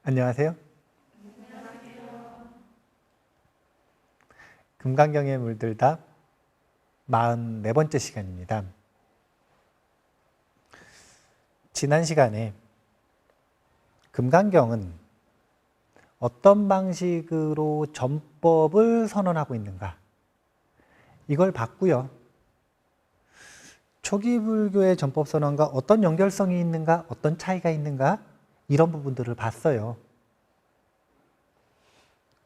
안녕하세요. 금강경에 물들다 44번째 시간입니다. 지난 시간에 금강경은 어떤 방식으로 전법을 선언하고 있는가 이걸 봤고요. 초기 불교의 전법 선언과 어떤 연결성이 있는가, 어떤 차이가 있는가 이런 부분들을 봤어요.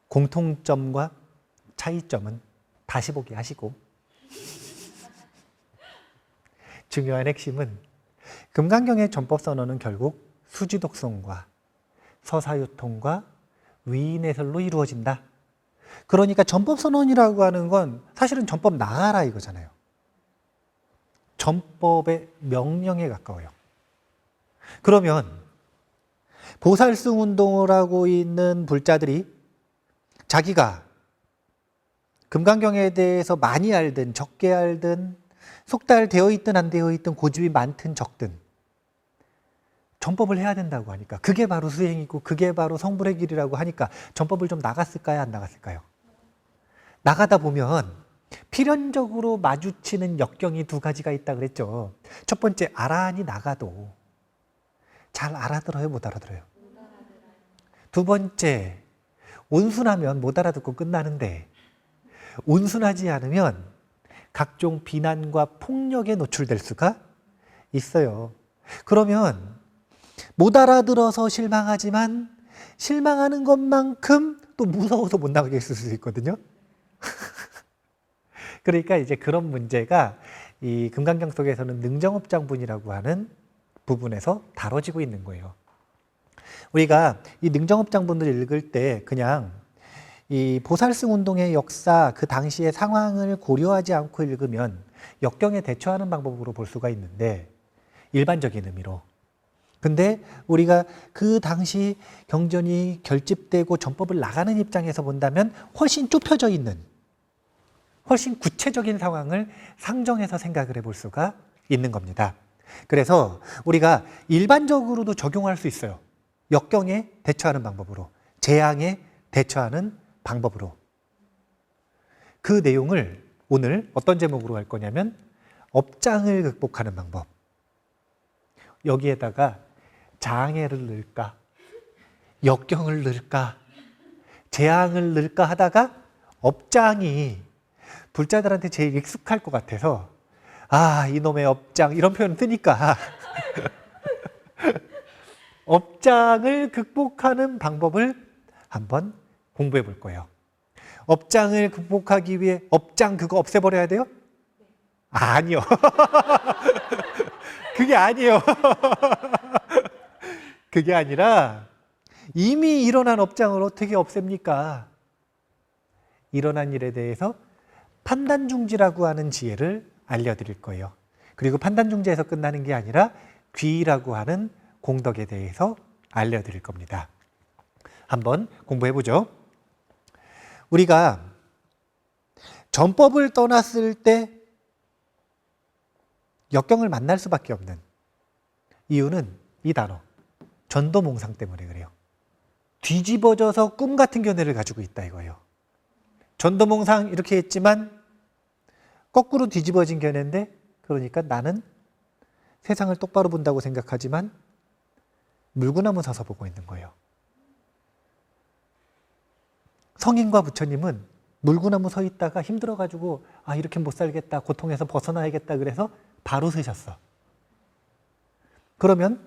공통점과 차이점은 다시 보기 하시고 중요한 핵심은 금강경의 전법 선언은 결국 수지독성과 서사유통과 위인해설로 이루어진다. 그러니까 전법 선언이라고 하는 건 사실은 전법 나가라 이거잖아요. 전법의 명령에 가까워요. 그러면 보살승 운동을 하고 있는 불자들이 자기가 금강경에 대해서 많이 알든 적게 알든 속달되어 있든 안 되어 있든 고집이 많든 적든 전법을 해야 된다고 하니까 그게 바로 수행이고 그게 바로 성불의 길이라고 하니까 전법을 좀 나갔을까요? 안 나갔을까요? 나가다 보면 필연적으로 마주치는 역경이 두 가지가 있다 그랬죠. 첫 번째, 아라한이 나가도 잘 알아들어요? 못 알아들어요? 두 번째, 온순하면 못 알아듣고 끝나는데 온순하지 않으면 각종 비난과 폭력에 노출될 수가 있어요. 그러면 못 알아들어서 실망하지만 실망하는 것만큼 또 무서워서 못 나가게 있을 수 있거든요. 그러니까 이제 그런 문제가 이 금강경 속에서는 능정업장분이라고 하는 부분에서 다뤄지고 있는 거예요. 우리가 이 능정업장분을 읽을 때 그냥 이 보살승 운동의 역사, 그 당시의 상황을 고려하지 않고 읽으면 역경에 대처하는 방법으로 볼 수가 있는데 일반적인 의미로. 근데 우리가 그 당시 경전이 결집되고 전법을 나가는 입장에서 본다면 훨씬 좁혀져 있는, 훨씬 구체적인 상황을 상정해서 생각을 해볼 수가 있는 겁니다. 그래서 우리가 일반적으로도 적용할 수 있어요. 역경에 대처하는 방법으로, 재앙에 대처하는 방법으로. 그 내용을 오늘 어떤 제목으로 할 거냐면 업장을 극복하는 방법. 여기에다가 장애를 넣을까, 역경을 넣을까, 재앙을 넣을까 하다가 업장이 불자들한테 제일 익숙할 것 같아서 아, 이놈의 업장 이런 표현 쓰니까 업장을 극복하는 방법을 한번 공부해 볼 거예요. 업장을 극복하기 위해 업장 그거 없애버려야 돼요? 아니요. 그게 아니에요. 그게 아니라 이미 일어난 업장을 어떻게 없앱니까? 일어난 일에 대해서 판단중지라고 하는 지혜를 알려드릴 거예요. 그리고 판단중지에서 끝나는 게 아니라 귀라고 하는 공덕에 대해서 알려드릴 겁니다. 한번 공부해보죠. 우리가 전법을 떠났을 때 역경을 만날 수밖에 없는 이유는 이 단어, 전도몽상 때문에 그래요. 뒤집어져서 꿈 같은 견해를 가지고 있다 이거예요. 전도몽상 이렇게 했지만 거꾸로 뒤집어진 견해인데 그러니까 나는 세상을 똑바로 본다고 생각하지만 물구나무 서서 보고 있는 거예요. 성인과 부처님은 물구나무 서 있다가 힘들어가지고 아 이렇게 못 살겠다, 고통에서 벗어나야겠다 그래서 바로 서셨어. 그러면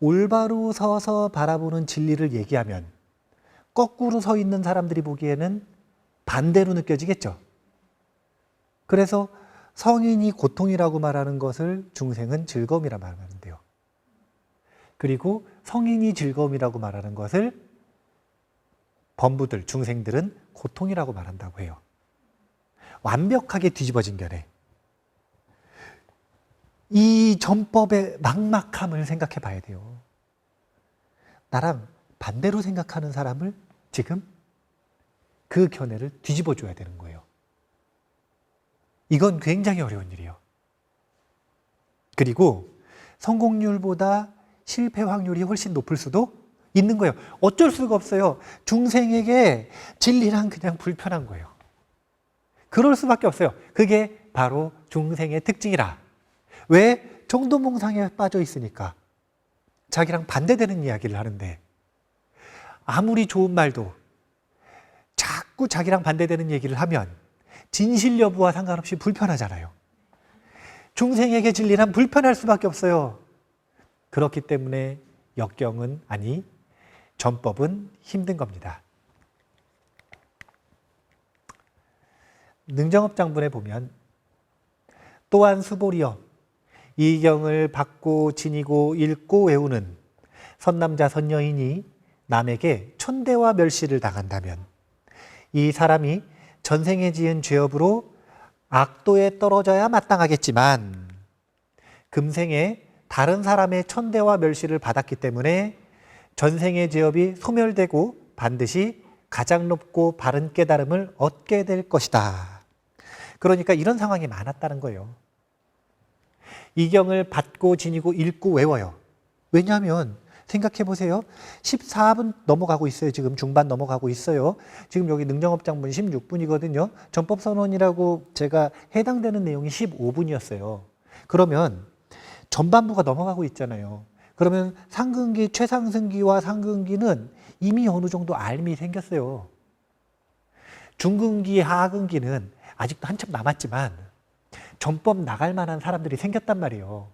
올바로 서서 바라보는 진리를 얘기하면 거꾸로 서 있는 사람들이 보기에는 반대로 느껴지겠죠. 그래서 성인이 고통이라고 말하는 것을 중생은 즐거움이라 말하는데요. 그리고 성인이 즐거움이라고 말하는 것을 범부들, 중생들은 고통이라고 말한다고 해요. 완벽하게 뒤집어진 견해. 이 전법의 막막함을 생각해 봐야 돼요. 나랑 반대로 생각하는 사람을 지금 그 견해를 뒤집어 줘야 되는 거예요. 이건 굉장히 어려운 일이에요. 그리고 성공률보다 실패 확률이 훨씬 높을 수도 있는 거예요. 어쩔 수가 없어요. 중생에게 진리란 그냥 불편한 거예요. 그럴 수밖에 없어요. 그게 바로 중생의 특징이라. 왜? 정도몽상에 빠져 있으니까. 자기랑 반대되는 이야기를 하는데 아무리 좋은 말도 자꾸 자기랑 반대되는 얘기를 하면 진실 여부와 상관없이 불편하잖아요. 중생에게 진리란 불편할 수밖에 없어요. 그렇기 때문에 역경은, 아니 전법은 힘든 겁니다. 능정업장분에 보면 또한 수보리여 이 경을 받고 지니고 읽고 외우는 선남자 선녀인이 남에게 천대와 멸시를 당한다면 이 사람이 전생에 지은 죄업으로 악도에 떨어져야 마땅하겠지만 금생에 다른 사람의 천대와 멸시를 받았기 때문에 전생의 죄업이 소멸되고 반드시 가장 높고 바른 깨달음을 얻게 될 것이다. 그러니까 이런 상황이 많았다는 거예요. 이 경을 받고 지니고 읽고 외워요. 왜냐하면 생각해 보세요. 14분 넘어가고 있어요. 지금 중반 넘어가고 있어요. 지금 여기 능정업장분 16분이거든요. 전법선언이라고 제가 해당되는 내용이 15분이었어요. 그러면 전반부가 넘어가고 있잖아요. 그러면 상근기, 최상승기와 상근기는 이미 어느 정도 알미 생겼어요. 중근기, 하근기는 아직도 한참 남았지만 전법 나갈 만한 사람들이 생겼단 말이에요.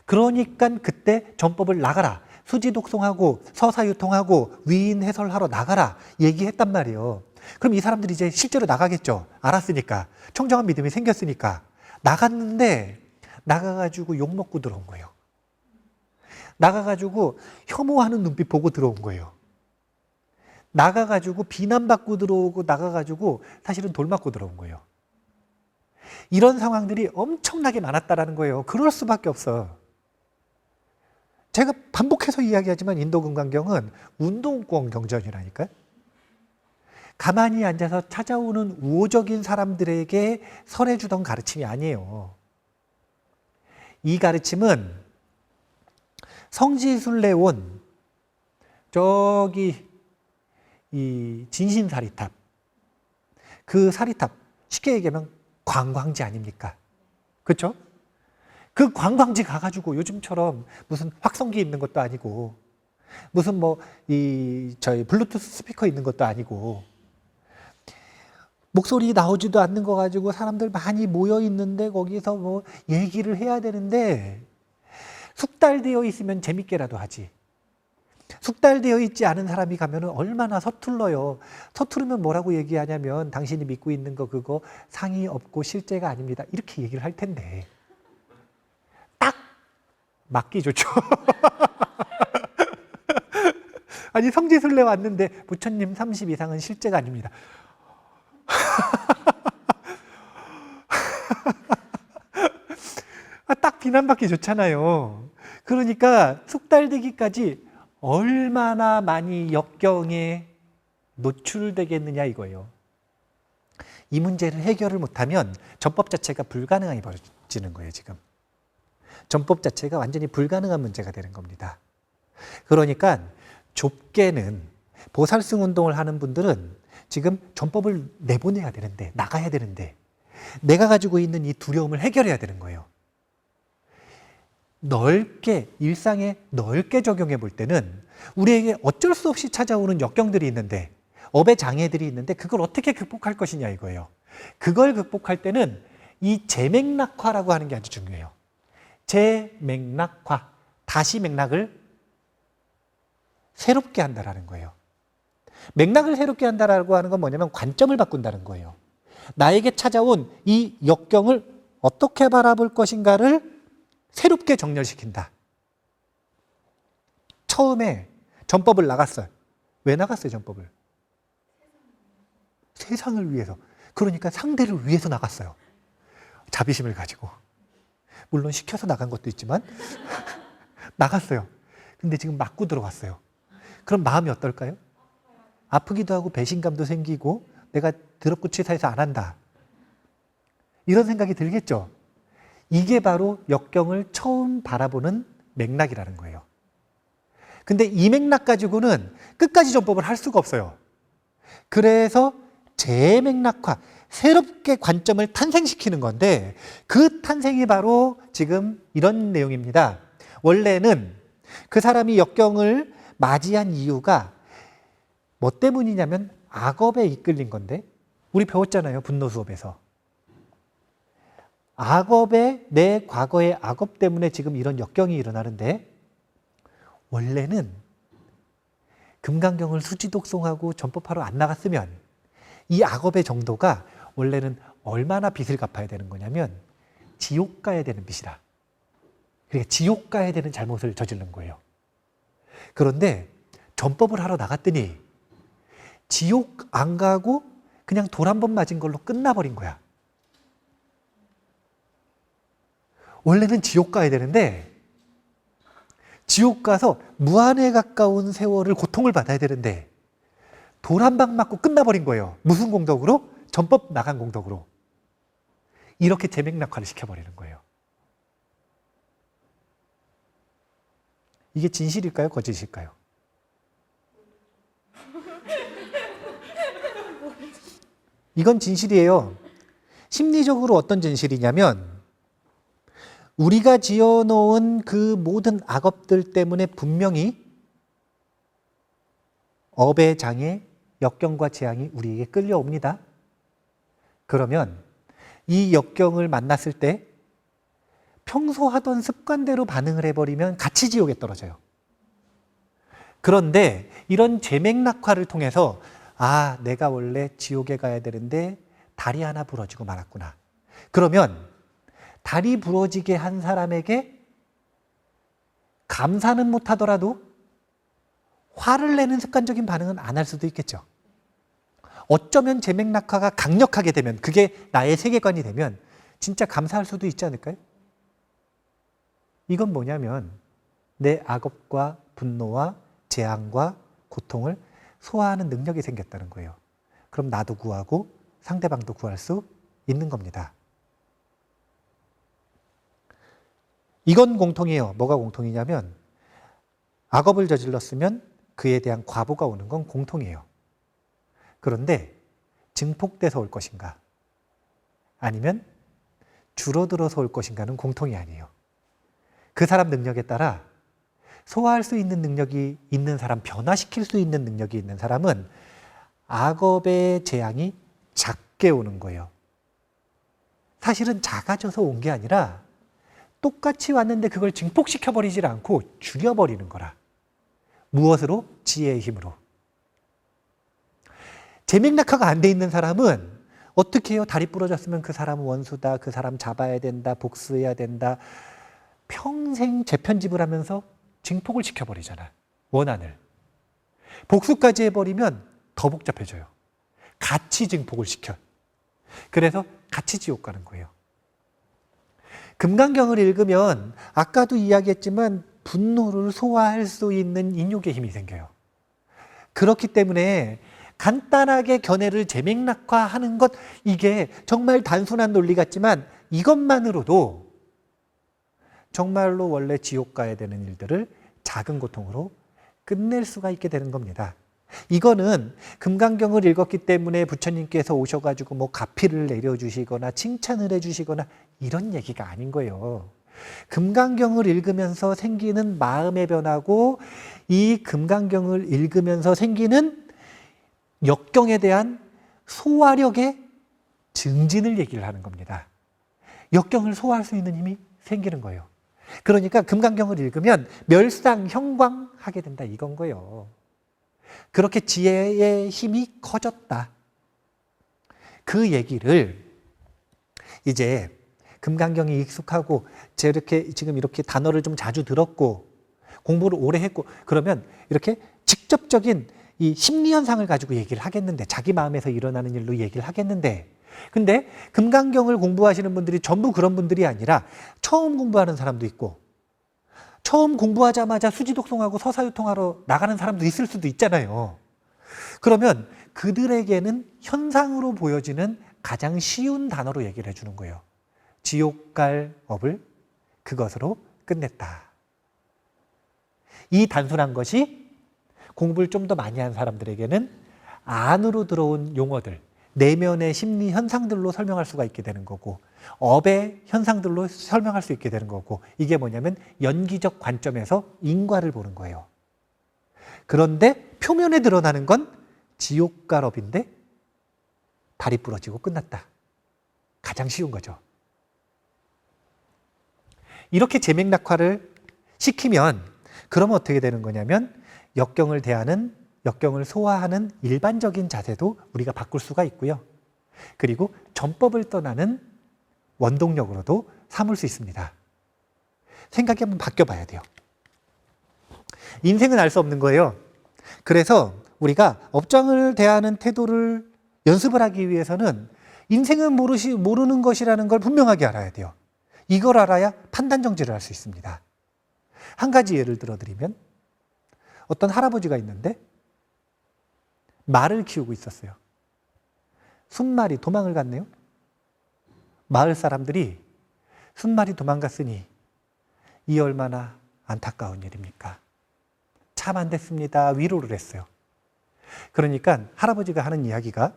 그러니까 그때 전법을 나가라. 수지독송하고 서사유통하고 위인 해설하러 나가라 얘기했단 말이에요. 그럼 이 사람들이 이제 실제로 나가겠죠. 알았으니까. 청정한 믿음이 생겼으니까. 나갔는데 나가가지고 욕먹고 들어온 거예요. 나가가지고 혐오하는 눈빛 보고 들어온 거예요. 나가가지고 비난받고 들어오고 나가가지고 사실은 돌 맞고 들어온 거예요. 이런 상황들이 엄청나게 많았다라는 거예요. 그럴 수밖에 없어. 제가 반복해서 이야기하지만 인도금강경은 운동권 경전이라니까요. 가만히 앉아서 찾아오는 우호적인 사람들에게 설해주던 가르침이 아니에요. 이 가르침은 성지순례 온 저기 이 진신사리탑, 그 사리탑 쉽게 얘기하면 관광지 아닙니까? 그렇죠? 그 관광지 가가지고 요즘처럼 무슨 확성기 있는 것도 아니고 무슨 뭐 저희 블루투스 스피커 있는 것도 아니고 목소리 나오지도 않는 거 가지고 사람들 많이 모여 있는데 거기서 뭐 얘기를 해야 되는데 숙달되어 있으면 재밌게라도 하지. 숙달되어 있지 않은 사람이 가면은 얼마나 서툴러요. 서투르면 뭐라고 얘기하냐면 당신이 믿고 있는 거 그거 상이 없고 실제가 아닙니다. 이렇게 얘기를 할 텐데 딱 맞기 좋죠. 아니 성지순례 왔는데 부처님 30 이상은 실제가 아닙니다. 딱 비난받기 좋잖아요. 그러니까 숙달되기까지 얼마나 많이 역경에 노출되겠느냐 이거예요. 이 문제를 해결을 못하면 전법 자체가 불가능하게 벌어지는 거예요. 지금 전법 자체가 완전히 불가능한 문제가 되는 겁니다. 그러니까 좁게는 보살승 운동을 하는 분들은 지금 전법을 내보내야 되는데 나가야 되는데 내가 가지고 있는 이 두려움을 해결해야 되는 거예요. 넓게 일상에 넓게 적용해 볼 때는 우리에게 어쩔 수 없이 찾아오는 역경들이 있는데 업의 장애들이 있는데 그걸 어떻게 극복할 것이냐 이거예요. 그걸 극복할 때는 이 재맥락화라고 하는 게 아주 중요해요. 재맥락화, 다시 맥락을 새롭게 한다라는 거예요. 맥락을 새롭게 한다라고 하는 건 뭐냐면 관점을 바꾼다는 거예요. 나에게 찾아온 이 역경을 어떻게 바라볼 것인가를 새롭게 정렬시킨다. 처음에 전법을 나갔어요. 왜 나갔어요, 전법을? 세상을 위해서. 그러니까 상대를 위해서 나갔어요. 자비심을 가지고. 물론 시켜서 나간 것도 있지만 나갔어요. 근데 지금 맞고 들어왔어요. 그럼 마음이 어떨까요? 아프기도 하고 배신감도 생기고 내가 더럽고 치사해서 안 한다. 이런 생각이 들겠죠? 이게 바로 역경을 처음 바라보는 맥락이라는 거예요. 근데 이 맥락 가지고는 끝까지 전법을 할 수가 없어요. 그래서 재맥락화, 새롭게 관점을 탄생시키는 건데 그 탄생이 바로 지금 이런 내용입니다. 원래는 그 사람이 역경을 맞이한 이유가 뭐 때문이냐면 악업에 이끌린 건데 우리 배웠잖아요. 분노 수업에서. 악업에 내 과거의 악업 때문에 지금 이런 역경이 일어나는데 원래는 금강경을 수지독송하고 전법하러 안 나갔으면 이 악업의 정도가 원래는 얼마나 빚을 갚아야 되는 거냐면 지옥 가야 되는 빚이다. 그러니까 지옥 가야 되는 잘못을 저지른 거예요. 그런데 전법을 하러 나갔더니 지옥 안 가고 그냥 돌 한 번 맞은 걸로 끝나버린 거야. 원래는 지옥 가야 되는데 지옥 가서 무한에 가까운 세월을 고통을 받아야 되는데 돌 한 방 맞고 끝나버린 거예요. 무슨 공덕으로? 전법 나간 공덕으로. 이렇게 재맥락화를 시켜버리는 거예요. 이게 진실일까요? 거짓일까요? 이건 진실이에요. 심리적으로 어떤 진실이냐면 우리가 지어놓은 그 모든 악업들 때문에 분명히 업의 장애, 역경과 재앙이 우리에게 끌려옵니다. 그러면 이 역경을 만났을 때 평소 하던 습관대로 반응을 해버리면 같이 지옥에 떨어져요. 그런데 이런 재맥락화를 통해서 아, 내가 원래 지옥에 가야 되는데 다리 하나 부러지고 말았구나. 그러면 다리 부러지게 한 사람에게 감사는 못하더라도 화를 내는 습관적인 반응은 안 할 수도 있겠죠. 어쩌면 재맥락화가 강력하게 되면 그게 나의 세계관이 되면 진짜 감사할 수도 있지 않을까요? 이건 뭐냐면 내 악업과 분노와 재앙과 고통을 소화하는 능력이 생겼다는 거예요. 그럼 나도 구하고 상대방도 구할 수 있는 겁니다. 이건 공통이에요. 뭐가 공통이냐면 악업을 저질렀으면 그에 대한 과보가 오는 건 공통이에요. 그런데 증폭돼서 올 것인가 아니면 줄어들어서 올 것인가는 공통이 아니에요. 그 사람 능력에 따라 소화할 수 있는 능력이 있는 사람, 변화시킬 수 있는 능력이 있는 사람은 악업의 재앙이 작게 오는 거예요. 사실은 작아져서 온 게 아니라 똑같이 왔는데 그걸 증폭시켜버리질 않고 줄여버리는 거라. 무엇으로? 지혜의 힘으로. 재맥락화가 안 돼 있는 사람은 어떻게 해요? 다리 부러졌으면 그 사람은 원수다. 그 사람 잡아야 된다. 복수해야 된다. 평생 재편집을 하면서 증폭을 시켜버리잖아. 원한을. 복수까지 해버리면 더 복잡해져요. 같이 증폭을 시켜. 그래서 같이 지옥 가는 거예요. 금강경을 읽으면 아까도 이야기했지만 분노를 소화할 수 있는 인욕의 힘이 생겨요. 그렇기 때문에 간단하게 견해를 재맥락화하는 것, 이게 정말 단순한 논리 같지만 이것만으로도 정말로 원래 지옥 가야 되는 일들을 작은 고통으로 끝낼 수가 있게 되는 겁니다. 이거는 금강경을 읽었기 때문에 부처님께서 오셔가지고 뭐 가피를 내려주시거나 칭찬을 해주시거나 이런 얘기가 아닌 거예요. 금강경을 읽으면서 생기는 마음의 변화고 이 금강경을 읽으면서 생기는 역경에 대한 소화력의 증진을 얘기를 하는 겁니다. 역경을 소화할 수 있는 힘이 생기는 거예요. 그러니까 금강경을 읽으면 멸상형광하게 된다 이건 거예요. 그렇게 지혜의 힘이 커졌다. 그 얘기를 이제 금강경이 익숙하고 지금 이렇게 단어를 좀 자주 들었고 공부를 오래 했고 그러면 이렇게 직접적인 이 심리현상을 가지고 얘기를 하겠는데 자기 마음에서 일어나는 일로 얘기를 하겠는데 근데 금강경을 공부하시는 분들이 전부 그런 분들이 아니라 처음 공부하는 사람도 있고 처음 공부하자마자 수지독송하고 서사유통하러 나가는 사람도 있을 수도 있잖아요. 그러면 그들에게는 현상으로 보여지는 가장 쉬운 단어로 얘기를 해주는 거예요. 지옥 갈 업을 그것으로 끝냈다. 이 단순한 것이 공부를 좀 더 많이 한 사람들에게는 안으로 들어온 용어들, 내면의 심리 현상들로 설명할 수가 있게 되는 거고, 업의 현상들로 설명할 수 있게 되는 거고, 이게 뭐냐면 연기적 관점에서 인과를 보는 거예요. 그런데 표면에 드러나는 건 지옥가럽인데 다리 부러지고 끝났다. 가장 쉬운 거죠. 이렇게 재맥락화를 시키면 그러면 어떻게 되는 거냐면 역경을 대하는, 역경을 소화하는 일반적인 자세도 우리가 바꿀 수가 있고요. 그리고 전법을 떠나는 원동력으로도 삼을 수 있습니다. 생각이 한번 바뀌어봐야 돼요. 인생은 알 수 없는 거예요. 그래서 우리가 업장을 대하는 태도를 연습을 하기 위해서는 인생은 모르는 것이라는 걸 분명하게 알아야 돼요. 이걸 알아야 판단 정지를 할 수 있습니다. 한 가지 예를 들어드리면 어떤 할아버지가 있는데 말을 키우고 있었어요. 20마리 도망을 갔네요. 마을 사람들이 20마리 도망갔으니 이 얼마나 안타까운 일입니까? 참 안 됐습니다. 위로를 했어요. 그러니까 할아버지가 하는 이야기가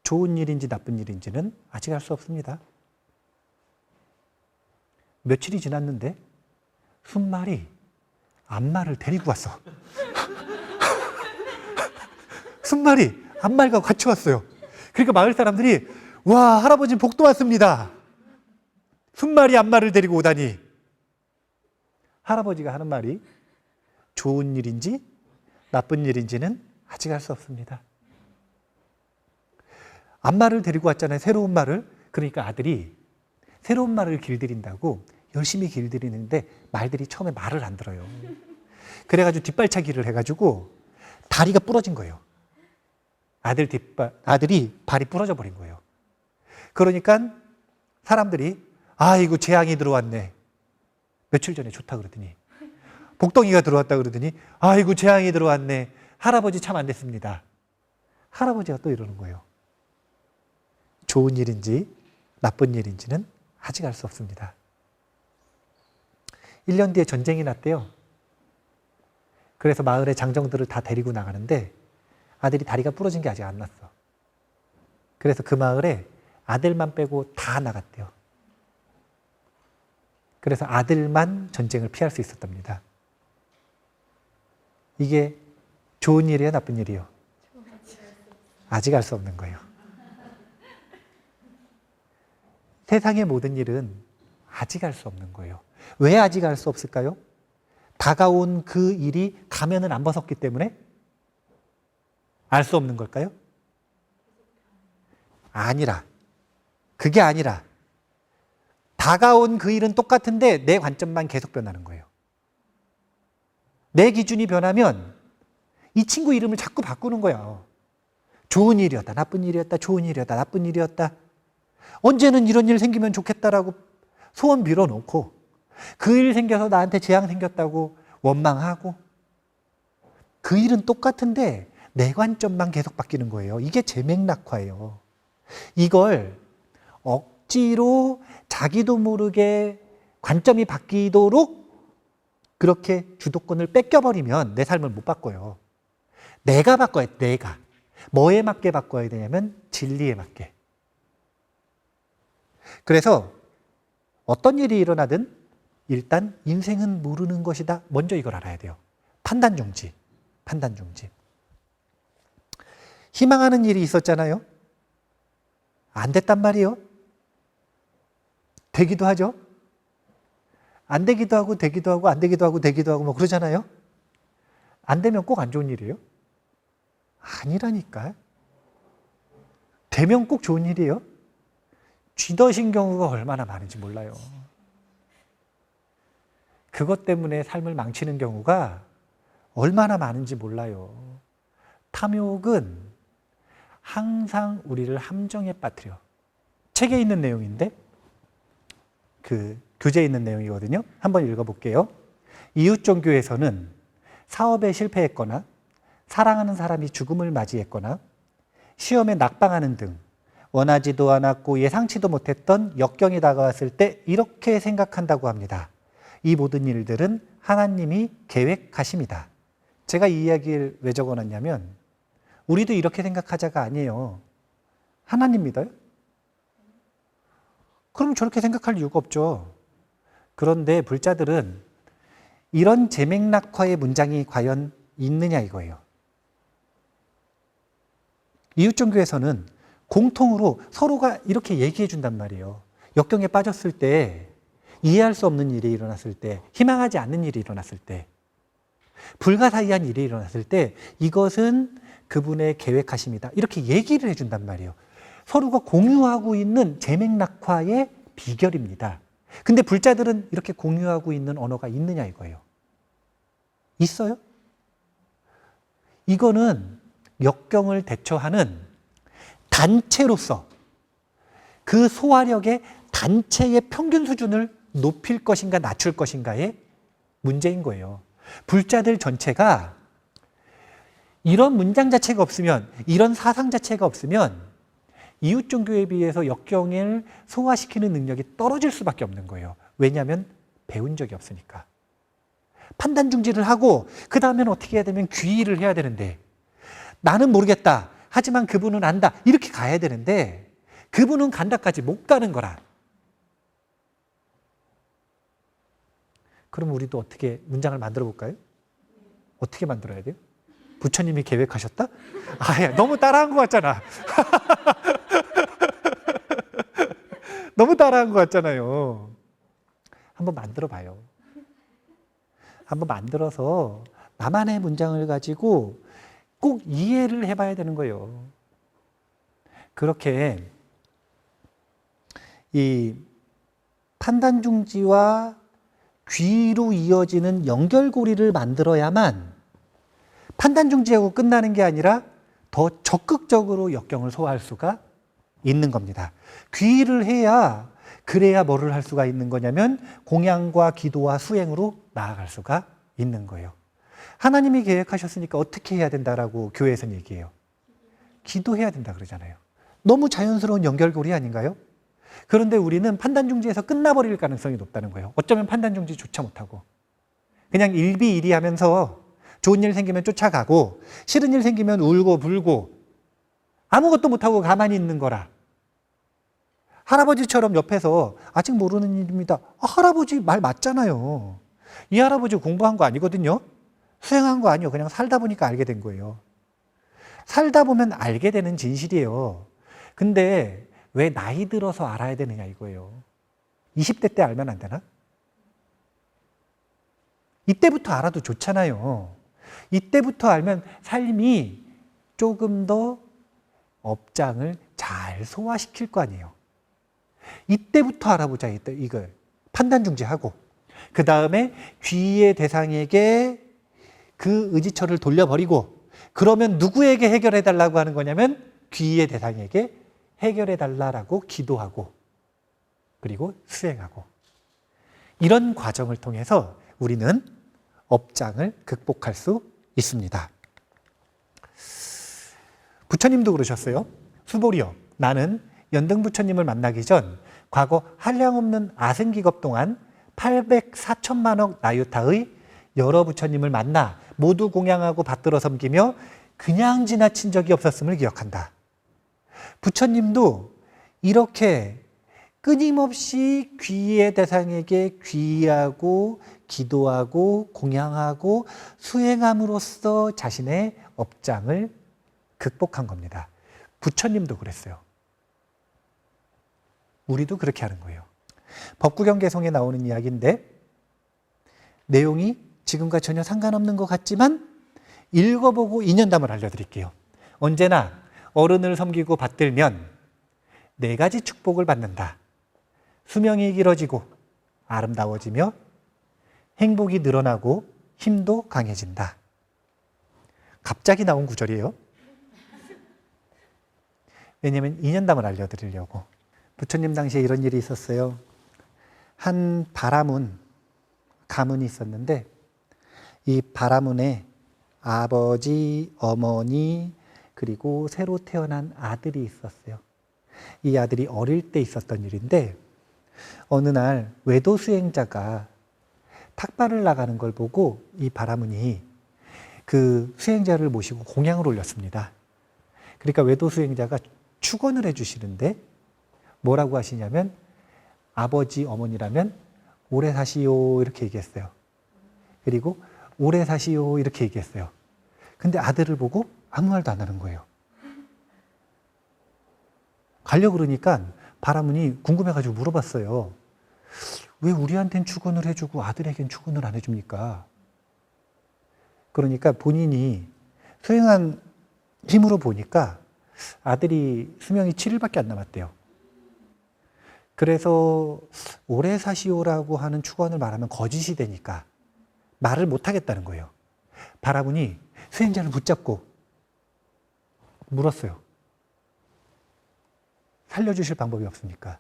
좋은 일인지 나쁜 일인지는 아직 알 수 없습니다. 며칠이 지났는데 20마리 암말을 데리고 왔어. 20마리 암말과 같이 왔어요. 그러니까 마을 사람들이 와, 할아버지 복도 왔습니다. 20마리 암말을 데리고 오다니. 할아버지가 하는 말이 좋은 일인지 나쁜 일인지는 아직 알 수 없습니다. 암말을 데리고 왔잖아요. 새로운 말을. 그러니까 아들이 새로운 말을 길들인다고 열심히 길들이는데 말들이 처음에 말을 안 들어요. 그래가지고 뒷발차기를 해가지고 다리가 부러진 거예요. 아들이 발이 부러져 버린 거예요. 그러니까 사람들이 아이고 재앙이 들어왔네. 며칠 전에 좋다 그러더니 복덩이가 들어왔다 그러더니 아이고 재앙이 들어왔네. 할아버지 참 안 됐습니다. 할아버지가 또 이러는 거예요. 좋은 일인지 나쁜 일인지는 아직 알 수 없습니다. 1년 뒤에 전쟁이 났대요. 그래서 마을의 장정들을 다 데리고 나가는데 아들이 다리가 부러진 게 아직 안 났어. 그래서 그 마을에 아들만 빼고 다 나갔대요. 그래서 아들만 전쟁을 피할 수 있었답니다. 이게 좋은 일이에요, 나쁜 일이에요? 아직 알 수 없는 거예요. 세상의 모든 일은 아직 알 수 없는 거예요. 왜 아직 알 수 없을까요? 다가온 그 일이 가면을 안 벗었기 때문에 알 수 없는 걸까요? 아니라, 그게 아니라 다가온 그 일은 똑같은데 내 관점만 계속 변하는 거예요. 내 기준이 변하면 이 친구 이름을 자꾸 바꾸는 거야. 좋은 일이었다, 나쁜 일이었다, 좋은 일이었다, 나쁜 일이었다. 언제는 이런 일 생기면 좋겠다라고 소원 빌어놓고 그 일 생겨서 나한테 재앙 생겼다고 원망하고 그 일은 똑같은데 내 관점만 계속 바뀌는 거예요. 이게 재맥락화예요. 이걸 억지로 자기도 모르게 관점이 바뀌도록 그렇게 주도권을 뺏겨버리면 내 삶을 못 바꿔요. 내가 바꿔야 돼, 내가. 뭐에 맞게 바꿔야 되냐면 진리에 맞게. 그래서 어떤 일이 일어나든 일단 인생은 모르는 것이다. 먼저 이걸 알아야 돼요. 판단 중지. 판단 중지. 희망하는 일이 있었잖아요. 안 됐단 말이에요. 되기도 하죠. 안 되기도 하고 되기도 하고 안 되기도 하고 되기도 하고 뭐 그러잖아요. 안 되면 꼭 안 좋은 일이에요? 아니라니까. 되면 꼭 좋은 일이에요? 쥐더신 경우가 얼마나 많은지 몰라요. 그것 때문에 삶을 망치는 경우가 얼마나 많은지 몰라요. 탐욕은 항상 우리를 함정에 빠뜨려. 책에 있는 내용인데 그 교재에 있는 내용이거든요. 한번 읽어볼게요. 이웃 종교에서는 사업에 실패했거나 사랑하는 사람이 죽음을 맞이했거나 시험에 낙방하는 등 원하지도 않았고 예상치도 못했던 역경이 다가왔을 때 이렇게 생각한다고 합니다. 이 모든 일들은 하나님이 계획하십니다. 제가 이 이야기를 왜 적어놨냐면 우리도 이렇게 생각하자가 아니에요. 하나님 믿어요? 그럼 저렇게 생각할 이유가 없죠. 그런데 불자들은 이런 제맥락화의 문장이 과연 있느냐 이거예요. 이웃종교에서는 공통으로 서로가 이렇게 얘기해 준단 말이에요. 역경에 빠졌을 때, 이해할 수 없는 일이 일어났을 때, 희망하지 않는 일이 일어났을 때, 불가사의한 일이 일어났을 때 이것은 그분의 계획하심이다. 이렇게 얘기를 해준단 말이에요. 서로가 공유하고 있는 제맥락화의 비결입니다. 근데 불자들은 이렇게 공유하고 있는 언어가 있느냐 이거예요. 있어요? 이거는 역경을 대처하는 단체로서 그 소화력의 단체의 평균 수준을 높일 것인가 낮출 것인가의 문제인 거예요. 불자들 전체가 이런 문장 자체가 없으면, 이런 사상 자체가 없으면 이웃 종교에 비해서 역경을 소화시키는 능력이 떨어질 수밖에 없는 거예요. 왜냐하면 배운 적이 없으니까. 판단 중지를 하고 그 다음에는 어떻게 해야 되면 귀의를 해야 되는데 나는 모르겠다. 하지만 그분은 안다. 이렇게 가야 되는데 그분은 간다까지 못 가는 거라. 그럼 우리도 어떻게 문장을 만들어 볼까요? 어떻게 만들어야 돼요? 부처님이 계획하셨다? 아, 야, 너무 따라한 것 같잖아. 너무 따라한 것 같잖아요. 한번 만들어 봐요. 한번 만들어서 나만의 문장을 가지고 꼭 이해를 해봐야 되는 거예요. 그렇게 이 판단 중지와 귀로 이어지는 연결고리를 만들어야만 판단 중지하고 끝나는 게 아니라 더 적극적으로 역경을 소화할 수가 있는 겁니다. 귀를 해야, 그래야 뭐를 할 수가 있는 거냐면 공양과 기도와 수행으로 나아갈 수가 있는 거예요. 하나님이 계획하셨으니까 어떻게 해야 된다라고 교회에서는 얘기해요. 기도해야 된다 그러잖아요. 너무 자연스러운 연결고리 아닌가요? 그런데 우리는 판단 중지에서 끝나버릴 가능성이 높다는 거예요. 어쩌면 판단 중지조차 못하고 그냥 일비일이하면서 좋은 일 생기면 쫓아가고 싫은 일 생기면 울고 불고 아무것도 못하고 가만히 있는 거라. 할아버지처럼 옆에서 아직 모르는 일입니다. 아, 할아버지 말 맞잖아요. 이 할아버지 공부한 거 아니거든요. 수행한 거 아니에요. 그냥 살다 보니까 알게 된 거예요. 살다 보면 알게 되는 진실이에요. 근데 왜 나이 들어서 알아야 되느냐 이거예요. 20대 때 알면 안 되나? 이때부터 알아도 좋잖아요. 이때부터 알면 삶이 조금 더 업장을 잘 소화시킬 거 아니에요. 이때부터 알아보자 이걸 판단 중지하고 그 다음에 귀의 대상에게 그 의지처를 돌려버리고 그러면 누구에게 해결해 달라고 하는 거냐면 귀의 대상에게 해결해 달라고 기도하고 그리고 수행하고 이런 과정을 통해서 우리는 업장을 극복할 수 있습니다. 부처님도 그러셨어요. 수보리여, 나는 연등 부처님을 만나기 전 과거 한량없는 아승기겁 동안 804천만억 나유타의 여러 부처님을 만나 모두 공양하고 받들어 섬기며 그냥 지나친 적이 없었음을 기억한다. 부처님도 이렇게 끊임없이 귀의 대상에게 귀의하고 기도하고 공양하고 수행함으로써 자신의 업장을 극복한 겁니다. 부처님도 그랬어요. 우리도 그렇게 하는 거예요. 법구경개송에 나오는 이야기인데 내용이 지금과 전혀 상관없는 것 같지만 읽어보고 인연담을 알려드릴게요. 언제나 어른을 섬기고 받들면 4가지 축복을 받는다. 수명이 길어지고 아름다워지며 행복이 늘어나고 힘도 강해진다. 갑자기 나온 구절이에요. 왜냐하면 인연담을 알려드리려고. 부처님 당시에 이런 일이 있었어요. 한 바라문, 가문이 있었는데 이 바라문에 아버지, 어머니 그리고 새로 태어난 아들이 있었어요. 이 아들이 어릴 때 있었던 일인데 어느 날 외도 수행자가 탁발을 나가는 걸 보고 이 바라문이 그 수행자를 모시고 공양을 올렸습니다. 그러니까 외도 수행자가 축원을 해주시는데 뭐라고 하시냐면 아버지, 어머니라면 오래 사시오 이렇게 얘기했어요. 그리고 오래 사시오 이렇게 얘기했어요. 근데 아들을 보고 아무 말도 안 하는 거예요. 가려고 그러니까 바라문이 궁금해가지고 물어봤어요. 왜 우리한테는 축원을 해주고 아들에겐 축원을 안 해줍니까? 그러니까 본인이 수행한 힘으로 보니까 아들이 수명이 7일밖에 안 남았대요. 그래서 오래 사시오라고 하는 축원을 말하면 거짓이 되니까 말을 못 하겠다는 거예요. 바라문이 수행자를 붙잡고 물었어요. 살려주실 방법이 없습니까?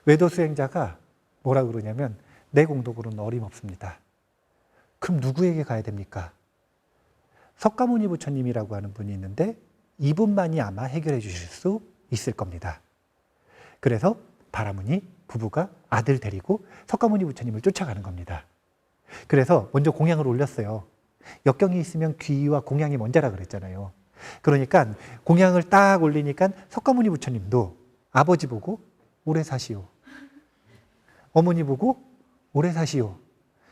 외도 수행자가 뭐라 그러냐면 내 공덕으로는 어림없습니다. 그럼 누구에게 가야 됩니까? 석가모니 부처님이라고 하는 분이 있는데 이분만이 아마 해결해 주실 수 있을 겁니다. 그래서 바라문이 부부가 아들 데리고 석가모니 부처님을 쫓아가는 겁니다. 그래서 먼저 공양을 올렸어요. 역경이 있으면 귀와 공양이 먼저라 그랬잖아요. 그러니까 공양을 딱 올리니까 석가모니 부처님도 아버지 보고 오래 사시오. 어머니 보고 오래 사시오.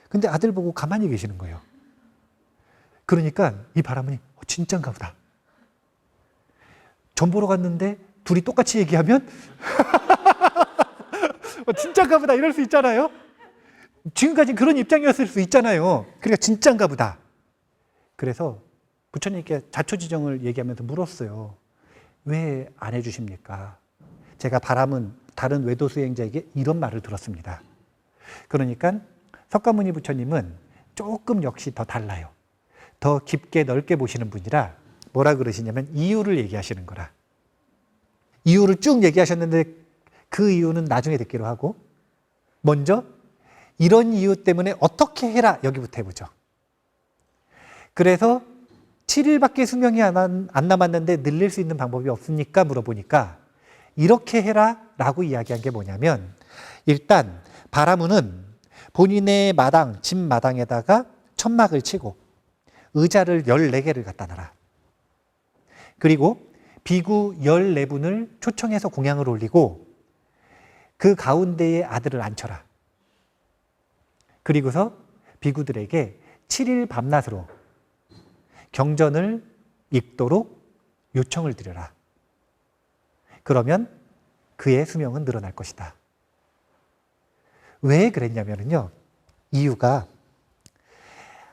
근데 아들 보고 가만히 계시는 거예요. 그러니까 이 바라문이 진짠가 보다. 전 보러 갔는데 둘이 똑같이 얘기하면 진짠가 보다 이럴 수 있잖아요. 지금까지 그런 입장이었을 수 있잖아요. 그러니까 진짠가 보다. 그래서 부처님께 자초지정을 얘기하면서 물었어요. 왜 안 해주십니까? 제가 바람은 다른 외도 수행자에게 이런 말을 들었습니다. 그러니까 석가모니 부처님은 조금 역시 더 달라요. 더 깊게 넓게 보시는 분이라 뭐라 그러시냐면 이유를 얘기하시는 거라. 이유를 쭉 얘기하셨는데 그 이유는 나중에 듣기로 하고 먼저 이런 이유 때문에 어떻게 해라 여기부터 해보죠. 그래서 7일밖에 수명이 안 남았는데 늘릴 수 있는 방법이 없습니까? 물어보니까 이렇게 해라 라고 이야기한 게 뭐냐면 일단 바라문은 본인의 마당, 집 마당에다가 천막을 치고 의자를 14개를 갖다 놔라. 그리고 비구 14분을 초청해서 공양을 올리고 그 가운데에 아들을 앉혀라. 그리고서 비구들에게 7일 밤낮으로 경전을 읽도록 요청을 드려라. 그러면 그의 수명은 늘어날 것이다. 왜 그랬냐면요. 이유가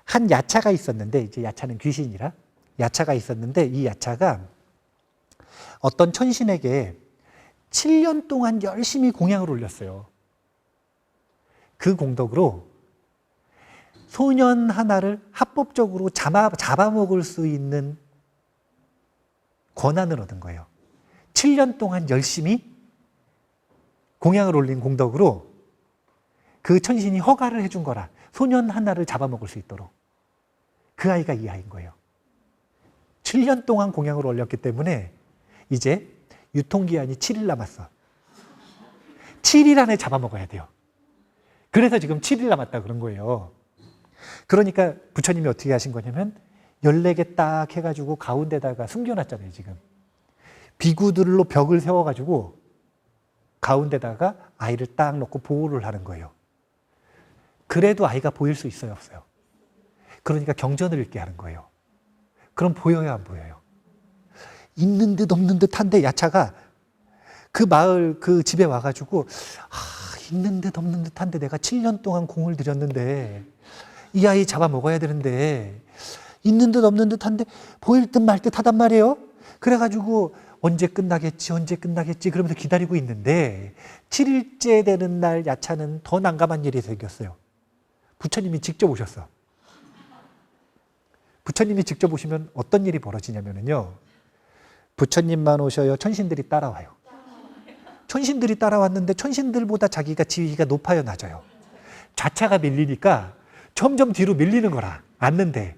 한 야차가 있었는데 이제 야차는 귀신이라 야차가 있었는데 이 야차가 어떤 천신에게 7년 동안 열심히 공양을 올렸어요. 그 공덕으로 소년 하나를 합법적으로 잡아먹을 수 있는 권한을 얻은 거예요. 7년 동안 열심히 공양을 올린 공덕으로 그 천신이 허가를 해준 거라. 소년 하나를 잡아먹을 수 있도록. 그 아이가 이 아이인 거예요. 7년 동안 공양을 올렸기 때문에 이제 유통기한이 7일 남았어. 7일 안에 잡아먹어야 돼요. 그래서 지금 7일 남았다 그런 거예요. 그러니까 부처님이 어떻게 하신 거냐면 14개 딱 해가지고 가운데다가 숨겨놨잖아요. 지금 비구들로 벽을 세워가지고 가운데다가 아이를 딱 놓고 보호를 하는 거예요. 그래도 아이가 보일 수 있어요, 없어요? 그러니까 경전을 읽게 하는 거예요. 그럼 보여요, 안 보여요? 있는 듯 없는 듯 한데 야차가 그 마을 그 집에 와가지고 있는 듯 없는 듯 한데 내가 7년 동안 공을 들였는데 이 아이 잡아먹어야 되는데 있는 듯 없는 듯 한데 보일 듯 말 듯 하단 말이에요. 그래가지고 언제 끝나겠지 그러면서 기다리고 있는데 7일째 되는 날 야차는 더 난감한 일이 생겼어요. 부처님이 직접 오셨어. 부처님이 직접 오시면 어떤 일이 벌어지냐면요. 부처님만 오셔요? 천신들이 따라와요? 천신들이 따라왔는데 천신들보다 자기가 지위가 높아요, 낮아요? 좌차가 밀리니까 점점 뒤로 밀리는 거라. 앉는데.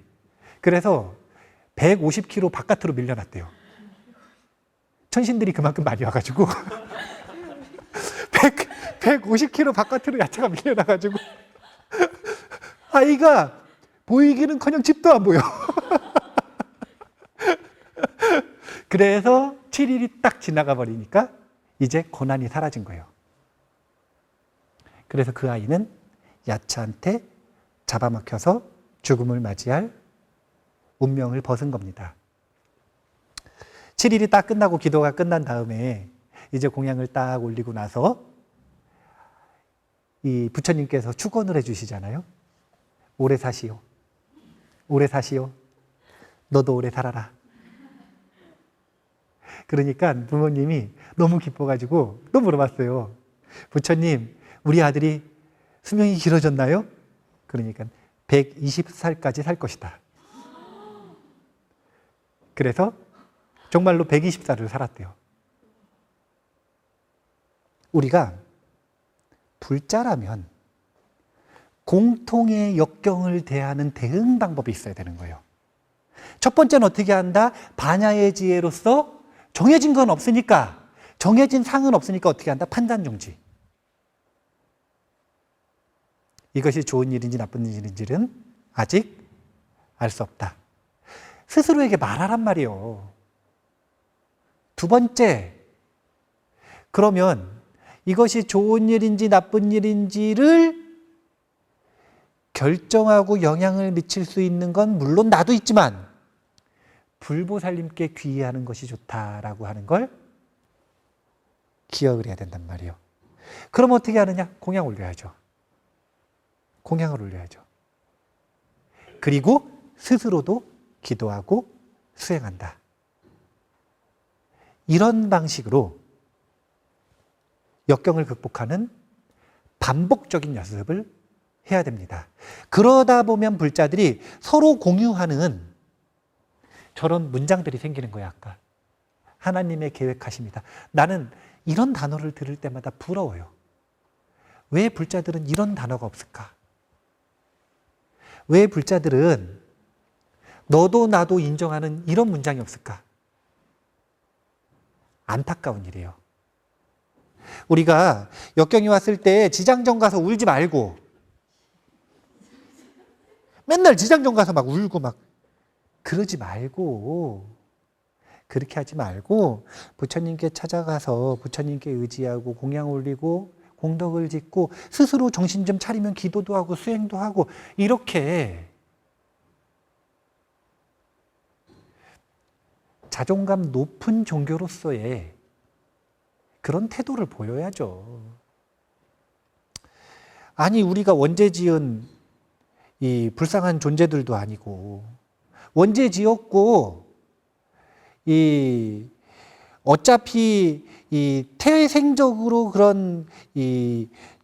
그래서 150km 바깥으로 밀려났대요. 천신들이 그만큼 많이 와가지고 150km 바깥으로 야차가 밀려나가지고 아이가 보이기는커녕 집도 안 보여. 그래서 7일이 딱 지나가 버리니까 이제 고난이 사라진 거예요. 그래서 그 아이는 야차한테 잡아먹혀서 죽음을 맞이할 운명을 벗은 겁니다. 7일이 딱 끝나고 기도가 끝난 다음에 이제 공양을 딱 올리고 나서 이 부처님께서 축원을 해주시잖아요. 오래 사시오. 오래 사시오. 너도 오래 살아라. 그러니까 부모님이 너무 기뻐가지고 또 물어봤어요. 부처님, 우리 아들이 수명이 길어졌나요? 그러니까 120살까지 살 것이다. 그래서 정말로 120살을 살았대요. 우리가 불자라면 공통의 역경을 대하는 대응 방법이 있어야 되는 거예요. 첫 번째는 어떻게 한다? 반야의 지혜로서 정해진 건 없으니까, 정해진 상은 없으니까 어떻게 한다? 판단 중지. 이것이 좋은 일인지 나쁜 일인지는 아직 알 수 없다. 스스로에게 말하란 말이에요. 두 번째, 그러면 이것이 좋은 일인지 나쁜 일인지를 결정하고 영향을 미칠 수 있는 건 물론 나도 있지만 불보살님께 귀의하는 것이 좋다라고 하는 걸 기억을 해야 된단 말이에요. 그럼 어떻게 하느냐? 공양 올려야죠. 공양을 올려야죠. 그리고 스스로도 기도하고 수행한다. 이런 방식으로 역경을 극복하는 반복적인 연습을 해야 됩니다. 그러다 보면 불자들이 서로 공유하는 저런 문장들이 생기는 거예요. 아까 하나님의 계획하십니다. 나는 이런 단어를 들을 때마다 부러워요. 왜 불자들은 이런 단어가 없을까? 왜 불자들은 너도 나도 인정하는 이런 문장이 없을까? 안타까운 일이에요. 우리가 역경이 왔을 때 지장정 가서 울지 말고, 맨날 지장정 가서 막 울고 막 그러지 말고, 그렇게 하지 말고 부처님께 찾아가서 부처님께 의지하고 공양 올리고 공덕을 짓고 스스로 정신 좀 차리면 기도도 하고 수행도 하고, 이렇게 자존감 높은 종교로서의 그런 태도를 보여야죠. 아니, 우리가 원죄 지은 이 불쌍한 존재들도 아니고, 원죄 지었고, 어차피 태생적으로 그런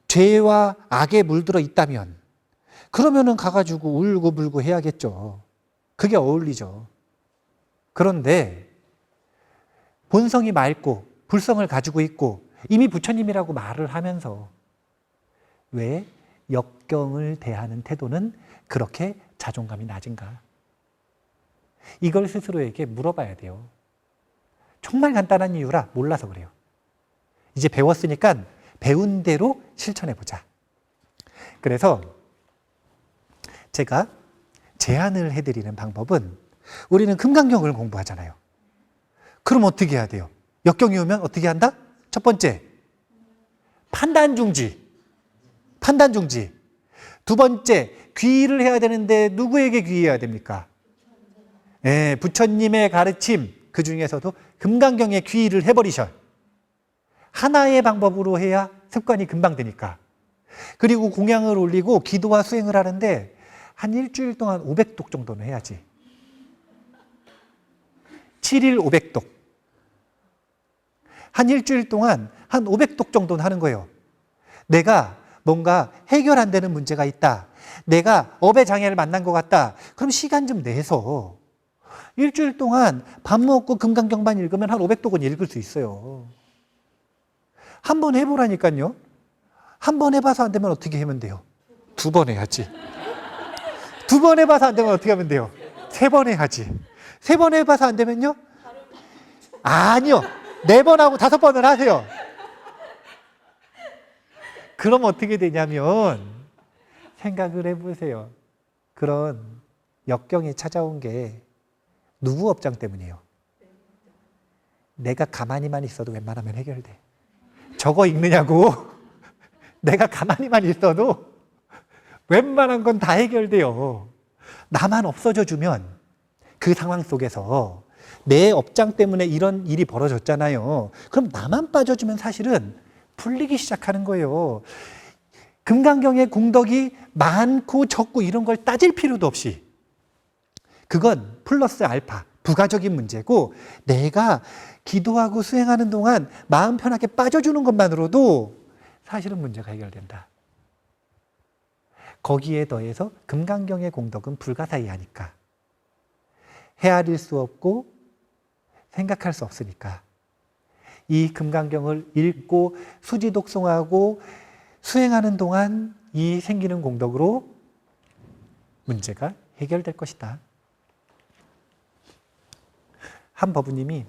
죄와 악에 물들어 있다면, 그러면은 가가지고 울고 불고 해야겠죠. 그게 어울리죠. 그런데 본성이 맑고 불성을 가지고 있고 이미 부처님이라고 말을 하면서 왜 역경을 대하는 태도는 그렇게 자존감이 낮은가? 이걸 스스로에게 물어봐야 돼요. 정말 간단한 이유라 몰라서 그래요. 이제 배웠으니까 배운 대로 실천해보자. 그래서 제가 제안을 해드리는 방법은, 우리는 금강경을 공부하잖아요. 그럼 어떻게 해야 돼요? 역경이 오면 어떻게 한다? 첫 번째, 판단중지. 판단중지. 두 번째, 귀의를 해야 되는데 누구에게 귀의해야 됩니까? 네, 부처님의 가르침, 그 중에서도 금강경에 귀의를 해버리셔. 하나의 방법으로 해야 습관이 금방 되니까. 그리고 공양을 올리고 기도와 수행을 하는데 한 일주일 동안 500독 정도는 해야지. 7일 500독. 한 일주일 동안 한 500독 정도는 하는 거예요. 내가 뭔가 해결 안 되는 문제가 있다. 내가 업의 장애를 만난 것 같다. 그럼 시간 좀 내서 일주일 동안 밥 먹고 금강경만 읽으면 한 500독은 읽을 수 있어요. 한 번 해보라니까요. 한 번 해봐서 안 되면 어떻게 하면 돼요? 2번 해야지. 2번 해봐서 안 되면 어떻게 하면 돼요? 3번 해야지. 3번 해봐서 안 되면요? 아니요. 4번 하고 5번을 하세요. 그럼 어떻게 되냐면, 생각을 해보세요. 그런 역경이 찾아온 게 누구 업장 때문이에요? 내가 가만히만 있어도 웬만하면 해결돼. 저거 읽느냐고? 내가 가만히만 있어도 웬만한 건 다 해결돼요. 나만 없어져 주면 그 상황 속에서 내 업장 때문에 이런 일이 벌어졌잖아요. 그럼 나만 빠져주면 사실은 풀리기 시작하는 거예요. 금강경의 공덕이 많고 적고 이런 걸 따질 필요도 없이 그건 플러스 알파, 부가적인 문제고 내가 기도하고 수행하는 동안 마음 편하게 빠져주는 것만으로도 사실은 문제가 해결된다. 거기에 더해서 금강경의 공덕은 불가사의하니까 헤아릴 수 없고 생각할 수 없으니까 이 금강경을 읽고 수지독송하고 수행하는 동안 이 생기는 공덕으로 문제가 해결될 것이다. 한 법우님이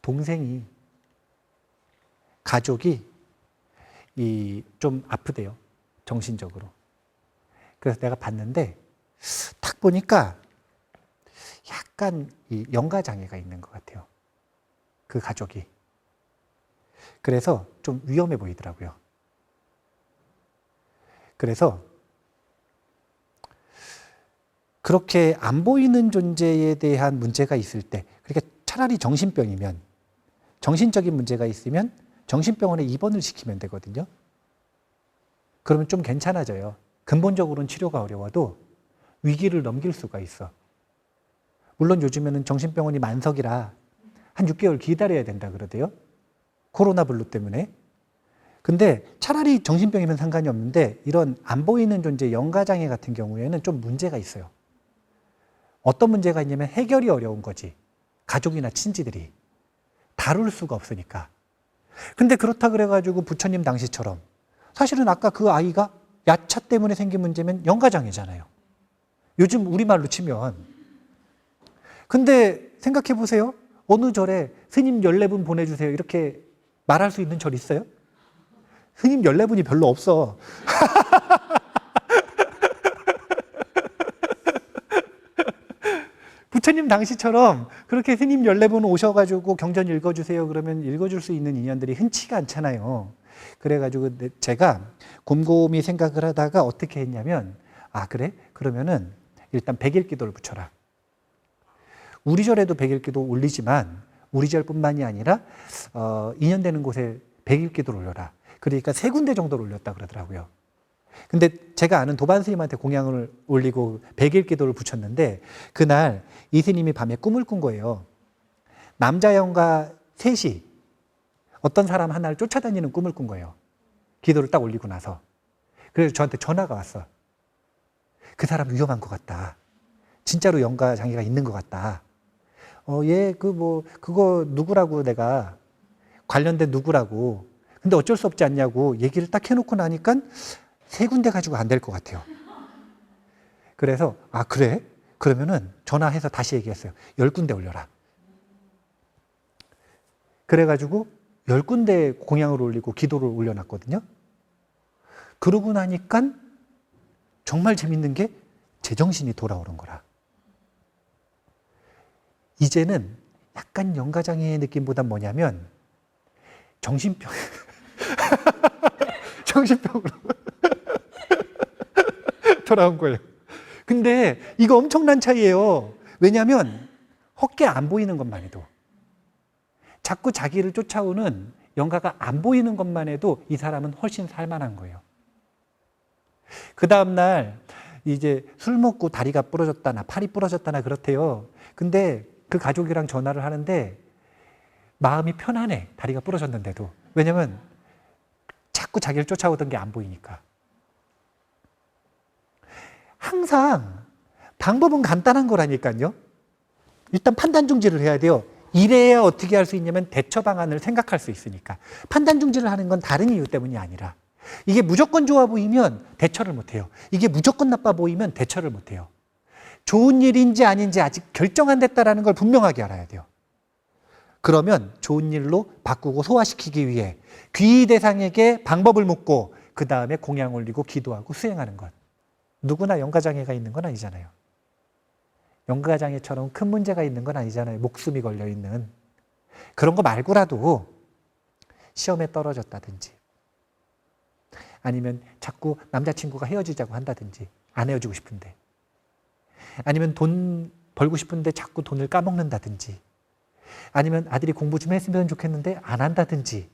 동생이 가족이 좀 아프대요. 정신적으로. 그래서 내가 봤는데 딱 보니까 약간 이 영가장애가 있는 것 같아요. 그 가족이. 그래서 좀 위험해 보이더라고요. 그래서 그렇게 안 보이는 존재에 대한 문제가 있을 때, 그러니까 차라리 정신병이면, 정신적인 문제가 있으면 정신병원에 입원을 시키면 되거든요. 그러면 좀 괜찮아져요. 근본적으로는 치료가 어려워도 위기를 넘길 수가 있어. 물론 요즘에는 정신병원이 만석이라 한 6개월 기다려야 된다 그러대요. 코로나 블루 때문에. 근데 차라리 정신병이면 상관이 없는데 이런 안 보이는 존재 영가장애 같은 경우에는 좀 문제가 있어요. 어떤 문제가 있냐면 해결이 어려운 거지. 가족이나 친지들이 다룰 수가 없으니까. 근데 그렇다 그래가지고 부처님 당시처럼 사실은 아까 그 아이가 야차 때문에 생긴 문제면 영가장애잖아요. 요즘 우리말로 치면. 근데 생각해 보세요. 어느 절에 스님 14분 보내주세요 이렇게 말할 수 있는 절 있어요? 스님 14분이 별로 없어. 부처님 당시처럼 그렇게 스님 14분 오셔가지고 경전 읽어주세요 그러면 읽어줄 수 있는 인연들이 흔치가 않잖아요. 그래가지고 제가 곰곰이 생각을 하다가 어떻게 했냐면 아 그래? 그러면은 일단 백일기도를 붙여라. 우리 절에도 백일기도 올리지만 우리 절뿐만이 아니라 인연되는 곳에 백일기도를 올려라. 그러니까 3군데 정도를 올렸다 그러더라고요. 근데 제가 아는 도반 스님한테 공양을 올리고 백일기도를 붙였는데 그날 이 스님이 밤에 꿈을 꾼 거예요. 남자 영가 셋이 어떤 사람 하나를 쫓아다니는 꿈을 꾼 거예요. 기도를 딱 올리고 나서. 그래서 저한테 전화가 왔어. 그 사람 위험한 것 같다. 진짜로 영가 장애가 있는 것 같다. 얘 그거 누구라고 내가 관련된 누구라고. 근데 어쩔 수 없지 않냐고 얘기를 딱 해놓고 나니까 3군데 가지고 안 될 것 같아요. 그래서 아 그래? 그러면은 전화해서 다시 얘기했어요. 10군데 올려라. 그래가지고 10군데 공양을 올리고 기도를 올려놨거든요. 그러고 나니까 정말 재밌는 게 제정신이 돌아오는 거라. 이제는 약간 영가장애의 느낌보단 뭐냐면 정신병 정신병으로 돌아온 거예요. 근데 이거 엄청난 차이예요. 왜냐하면 헛게 안 보이는 것만 해도 자꾸 자기를 쫓아오는 영가가 안 보이는 것만 해도 이 사람은 훨씬 살만한 거예요. 그 다음날 이제 술 먹고 다리가 부러졌다나 팔이 부러졌다나 그렇대요. 근데 그 가족이랑 전화를 하는데 마음이 편안해. 다리가 부러졌는데도. 왜냐면 자꾸 자기를 쫓아오던 게 안 보이니까. 항상 방법은 간단한 거라니까요. 일단 판단 중지를 해야 돼요. 이래야 어떻게 할 수 있냐면 대처 방안을 생각할 수 있으니까. 판단 중지를 하는 건 다른 이유 때문이 아니라 이게 무조건 좋아 보이면 대처를 못해요. 이게 무조건 나빠 보이면 대처를 못해요. 좋은 일인지 아닌지 아직 결정 안 됐다는 걸 분명하게 알아야 돼요. 그러면 좋은 일로 바꾸고 소화시키기 위해 귀 대상에게 방법을 묻고 그 다음에 공양 올리고 기도하고 수행하는 것. 누구나 영가장애가 있는 건 아니잖아요. 영가장애처럼 큰 문제가 있는 건 아니잖아요. 목숨이 걸려 있는. 그런 거 말고라도 시험에 떨어졌다든지 아니면 자꾸 남자친구가 헤어지자고 한다든지 안 헤어지고 싶은데 아니면 돈 벌고 싶은데 자꾸 돈을 까먹는다든지 아니면 아들이 공부 좀 했으면 좋겠는데 안 한다든지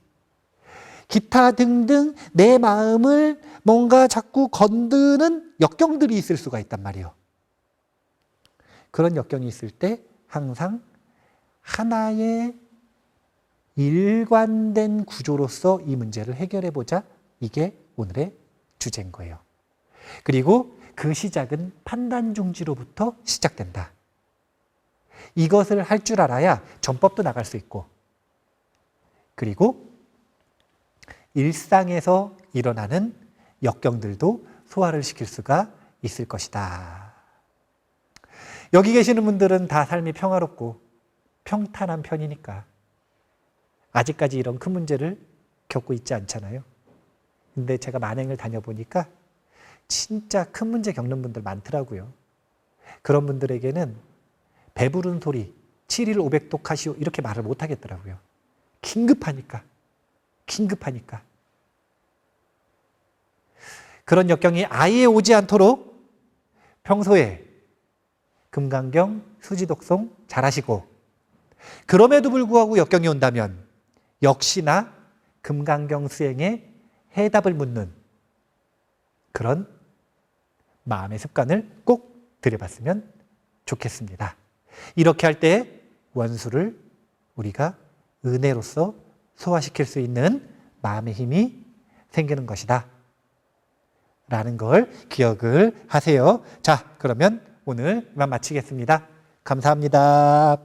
기타 등등 내 마음을 뭔가 자꾸 건드는 역경들이 있을 수가 있단 말이에요. 그런 역경이 있을 때 항상 하나의 일관된 구조로서 이 문제를 해결해 보자. 이게 오늘의 주제인 거예요. 그리고 그 시작은 판단 중지로부터 시작된다. 이것을 할 줄 알아야 전법도 나갈 수 있고 그리고 일상에서 일어나는 역경들도 소화를 시킬 수가 있을 것이다. 여기 계시는 분들은 다 삶이 평화롭고 평탄한 편이니까 아직까지 이런 큰 문제를 겪고 있지 않잖아요. 근데 제가 만행을 다녀보니까 진짜 큰 문제 겪는 분들 많더라고요. 그런 분들에게는 배부른 소리 7일 500독 하시오 이렇게 말을 못 하겠더라고요. 긴급하니까. 그런 역경이 아예 오지 않도록 평소에 금강경, 수지독송 잘하시고 그럼에도 불구하고 역경이 온다면 역시나 금강경 수행에 해답을 묻는 그런 마음의 습관을 꼭 들여봤으면 좋겠습니다. 이렇게 할 때 원수를 우리가 은혜로서 소화시킬 수 있는 마음의 힘이 생기는 것이다 라는 걸 기억을 하세요. 자, 그러면 오늘 이만 마치겠습니다. 감사합니다.